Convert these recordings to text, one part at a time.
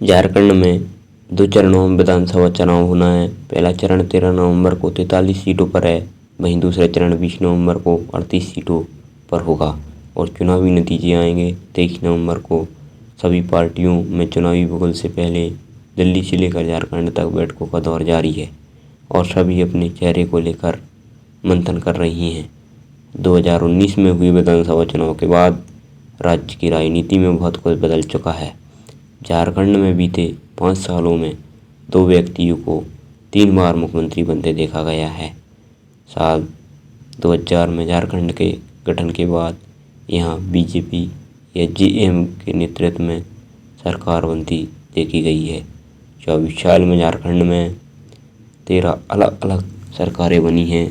झारखंड में 2 चरणों में विधानसभा चुनाव होना है। पहला चरण 13 नवंबर को 43 सीटों पर है, वहीं दूसरा चरण 20 नवंबर को 38 सीटों पर होगा और चुनावी नतीजे आएंगे 23 नवंबर को। सभी पार्टियों में चुनावी बबल से पहले दिल्ली से लेकर झारखंड तक बैठकों का दौर जारी है और सभी अपने चेहरे को लेकर मंथन कर रही हैं। 2019 में हुए विधानसभा चुनाव के बाद राज्य की राजनीति में बहुत कुछ बदल चुका है। झारखंड में बीते 5 सालों में 2 व्यक्तियों को 3 बार मुख्यमंत्री बनते देखा गया है। साल 2000 में झारखंड के गठन के बाद यहाँ बीजेपी या जेएम के नेतृत्व में सरकार बनती देखी गई है। 24 साल में झारखंड में 13 अलग अलग सरकारें बनी हैं,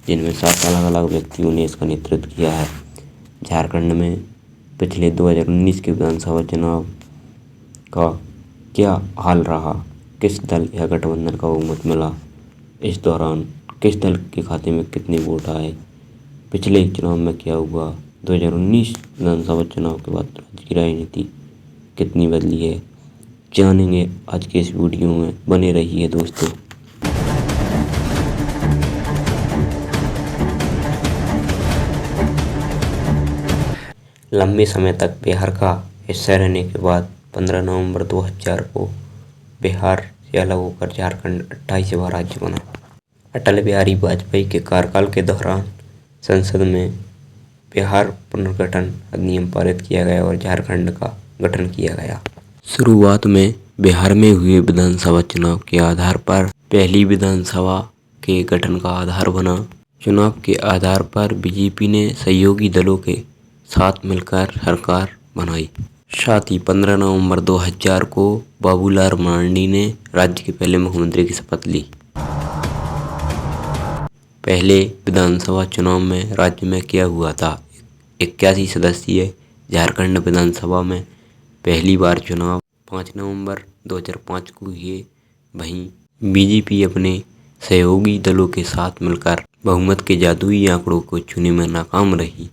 जिनमें 7 अलग अलग व्यक्तियों ने इसका नेतृत्व किया है। झारखंड में पिछले 2019 के विधानसभा चुनाव का क्या हाल रहा, किस दल या गठबंधन का बहुमत मिला, इस दौरान किस दल के खाते में कितने वोट आए, पिछले चुनाव में क्या हुआ, 2019 विधानसभा चुनाव के बाद राज्य की राजनीति कितनी बदली है, जानेंगे आज के इस वीडियो में। बने रहिए दोस्तों। लंबे समय तक बिहार का हिस्सा रहने के बाद 15 नवंबर 2000 को बिहार से अलग होकर झारखंड 28वां राज्य बना। अटल बिहारी वाजपेयी के कार्यकाल के दौरान संसद में बिहार पुनर्गठन अधिनियम पारित किया गया और झारखंड का गठन किया गया। शुरुआत में बिहार में हुए विधानसभा चुनाव के आधार पर पहली विधानसभा के गठन का आधार बना। चुनाव के आधार पर बीजेपी ने सहयोगी दलों के साथ मिलकर सरकार बनाई। साथ ही 15 नवंबर 2000 को बाबूलाल मरांडी ने राज्य के पहले मुख्यमंत्री की शपथ ली। पहले विधानसभा चुनाव में राज्य में क्या हुआ था? 81 सदस्यीय झारखंड विधानसभा में पहली बार चुनाव 5 नवंबर 2005 को हुए। वहीं बीजेपी अपने सहयोगी दलों के साथ मिलकर बहुमत के जादुई आंकड़ों को छूने में नाकाम रही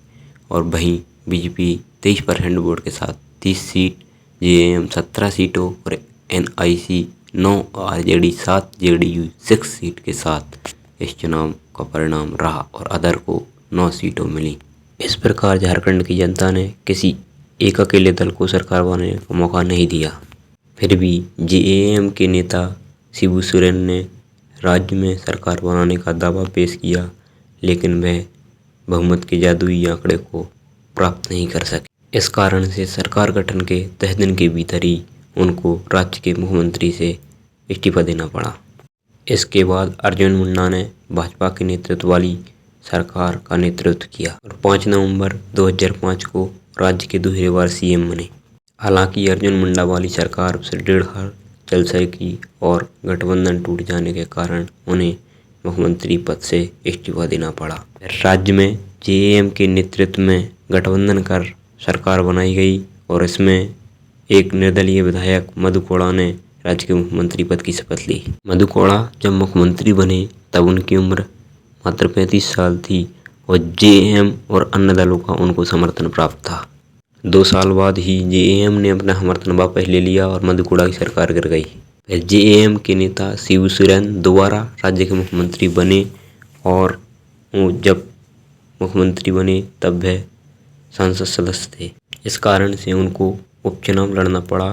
और वहीं बीजेपी 23% वोट के साथ 30 सीट, जेएम 17 सीटों और एनआईसी 9, आरजेडी 7, जेडीयू 6 सीट के साथ इस चुनाव का परिणाम रहा और अदर को 9 सीटों मिली। इस प्रकार झारखंड की जनता ने किसी एक अकेले दल को सरकार बनाने का मौका नहीं दिया। फिर भी जेएम के नेता शिबू सोरेन ने राज्य में सरकार बनाने का दावा पेश किया, लेकिन वह बहुमत के जादुई आंकड़े को प्राप्त नहीं कर सके। इस कारण से सरकार गठन के 10 दिन के भीतर ही उनको राज्य के मुख्यमंत्री से इस्तीफा देना पड़ा। इसके बाद अर्जुन मुंडा ने भाजपा के नेतृत्व वाली सरकार का नेतृत्व किया और 5 नवंबर 2005 को राज्य के दूसरी बार सीएम बने। हालांकि अर्जुन मुंडा वाली सरकार से 1.5 साल चल सकी और गठबंधन टूट जाने के कारण उन्हें मुख्यमंत्री पद से इस्तीफा देना पड़ा। राज्य में जेएम के नेतृत्व में गठबंधन कर सरकार बनाई गई और इसमें एक निर्दलीय विधायक मधु कोड़ा ने राज्य के मुख्यमंत्री पद की शपथ ली। मधु कोड़ा जब मुख्यमंत्री बने तब उनकी उम्र मात्र 35 साल थी और जेएम और अन्य दलों का उनको समर्थन प्राप्त था। 2 साल बाद ही जेएम ने अपना समर्थन वापस ले लिया और मधु कोड़ा की सरकार गिर गई। फिर जेएम के नेता शिबू सोरेन दोबारा राज्य के मुख्यमंत्री बने और जब मुख्यमंत्री बने तब वह संसद सदस्य थे। इस कारण से उनको उपचुनाव लड़ना पड़ा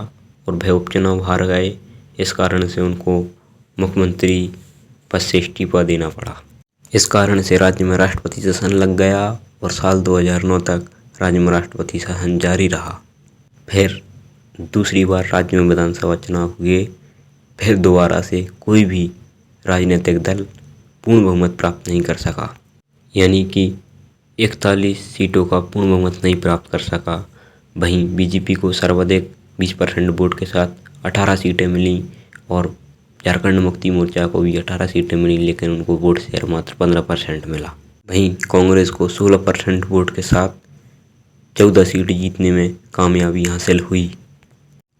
और वह उपचुनाव हार गए। इस कारण से उनको मुख्यमंत्री पद से इस्तीफा देना पड़ा। इस कारण से राज्य में राष्ट्रपति शासन लग गया और साल 2009 तक राज्य में राष्ट्रपति शासन जारी रहा। फिर दूसरी बार राज्य में विधानसभा चुनाव हुए। फिर दोबारा से कोई भी राजनीतिक दल पूर्ण बहुमत प्राप्त नहीं कर सका, यानी कि 41 सीटों का पूर्ण बहुमत नहीं प्राप्त कर सका। वहीं बीजेपी को सर्वाधिक 20% वोट के साथ 18 सीटें मिली और झारखंड मुक्ति मोर्चा को भी 18 सीटें मिली, लेकिन उनको वोट शेयर मात्र 15% मिला। वहीं कांग्रेस को 16% वोट के साथ 14 सीट जीतने में कामयाबी हासिल हुई।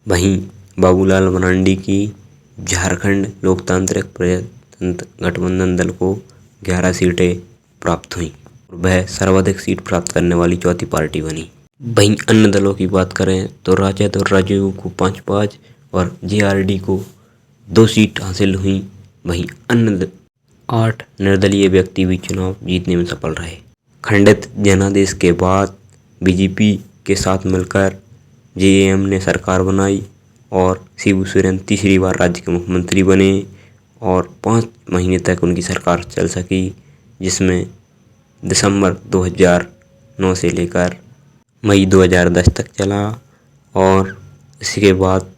वहीं बाबूलाल मरांडी की झारखंड लोकतांत्रिक प्रजातंत्र गठबंधन दल को 11 सीटें प्राप्त हुई और वह सर्वाधिक सीट प्राप्त करने वाली चौथी पार्टी बनी। वहीं अन्य दलों की बात करें तो राजद और राजू को 5-5 और जेआरडी को 2 सीट हासिल हुई। वहीं अन्य 8 निर्दलीय व्यक्ति भी चुनाव जीतने में सफल रहे। खंडित जनादेश के बाद बीजेपी के साथ मिलकर जेएम ने सरकार बनाई और शिबू सोरेन तीसरी बार राज्य के मुख्यमंत्री बने और 5 महीने तक उनकी सरकार चल सकी, जिसमें दिसंबर 2009 से लेकर मई 2010 तक चला। और इसके बाद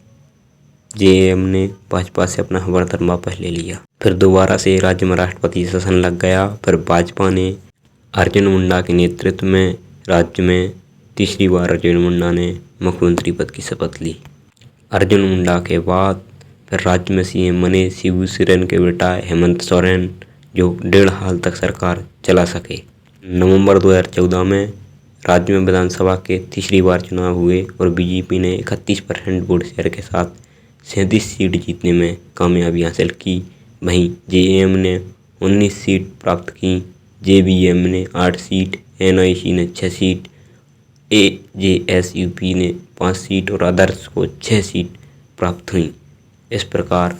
जेएम ने भाजपा से अपना समर्थन वापस ले लिया। फिर दोबारा से राज्य में राष्ट्रपति शासन लग गया। फिर भाजपा ने अर्जुन मुंडा के नेतृत्व में राज्य में तीसरी बार अर्जुन मुंडा ने मुख्यमंत्री पद की शपथ ली। अर्जुन मुंडा के बाद फिर राज्य में सीएम बने शिबू सोरेन के बेटा हेमंत सोरेन, जो 1.5 साल तक सरकार चला सके। नवंबर 2014 में राज्य में विधानसभा के तीसरी बार चुनाव हुए और बीजेपी ने 31% वोट शेयर के साथ 37 सीट जीतने में कामयाबी हासिल की। वहीं जेएम ने 19 सीट प्राप्त की, जेवीएम ने 8 सीट, एनआईसी ने 6 सीट, एजेएसयूपी ने 5 सीट और अदर्स को 6 सीट प्राप्त हुई। इस प्रकार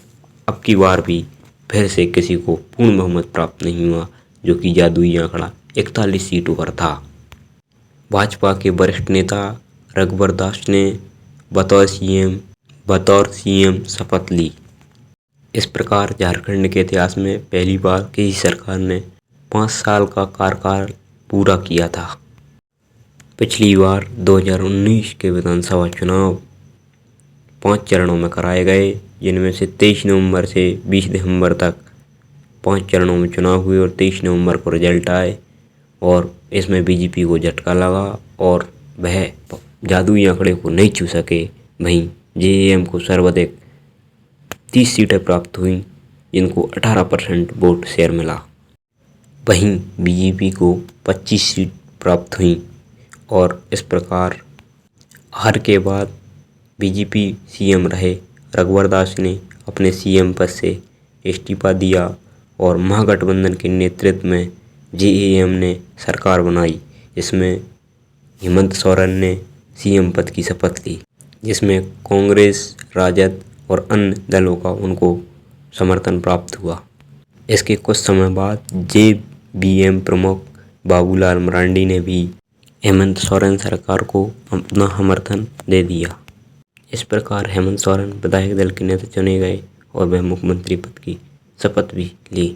अब की बार भी फिर से किसी को पूर्ण बहुमत प्राप्त नहीं हुआ, जो कि जादुई आंकड़ा 41 सीटों पर था। भाजपा के वरिष्ठ नेता रघुवर दास ने बतौर सीएम शपथ ली। इस प्रकार झारखंड के इतिहास में पहली बार किसी सरकार ने 5 साल का कार्यकाल पूरा किया था। पिछली बार 2019 के विधानसभा चुनाव 5 चरणों में कराए गए, जिनमें से 23 नवंबर से 20 दिसंबर तक 5 चरणों में चुनाव हुए और 23 नवंबर को रिजल्ट आए और इसमें बीजेपी को झटका लगा और वह जादुई आंकड़े को नहीं छू सके। वहीं जेएम को सर्वाधिक 30 सीटें प्राप्त हुई, जिनको 18% वोट शेयर मिला। वहीं बीजेपी को 25 सीट प्राप्त हुई और इस प्रकार हार के बाद बीजेपी सीएम रहे। रघुवर दास ने अपने सीएम पद से इस्तीफा दिया और महागठबंधन के नेतृत्व में जेएम ने सरकार बनाई, जिसमें हेमंत सोरेन ने सीएम पद की शपथ ली, जिसमें कांग्रेस, राजद और अन्य दलों का उनको समर्थन प्राप्त हुआ। इसके कुछ समय बाद जेवीएम प्रमुख बाबूलाल मरांडी ने भी हेमंत सोरेन सरकार को अपना समर्थन दे दिया। इस प्रकार हेमंत सोरेन विधायक दल के नेता चुने गए और वह मुख्यमंत्री पद की शपथ भी ली।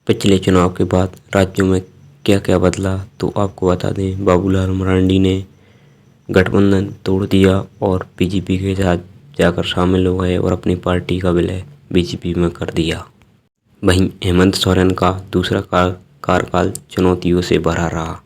पिछले चुनाव के बाद राज्यों में क्या क्या बदला, तो आपको बता दें, बाबूलाल मरांडी ने गठबंधन तोड़ दिया और बीजेपी के साथ जाकर शामिल हो गए और अपनी पार्टी का विलय बीजेपी में कर दिया। वहीं हेमंत सोरेन का दूसरा कार्यकाल चुनौतियों से भरा रहा।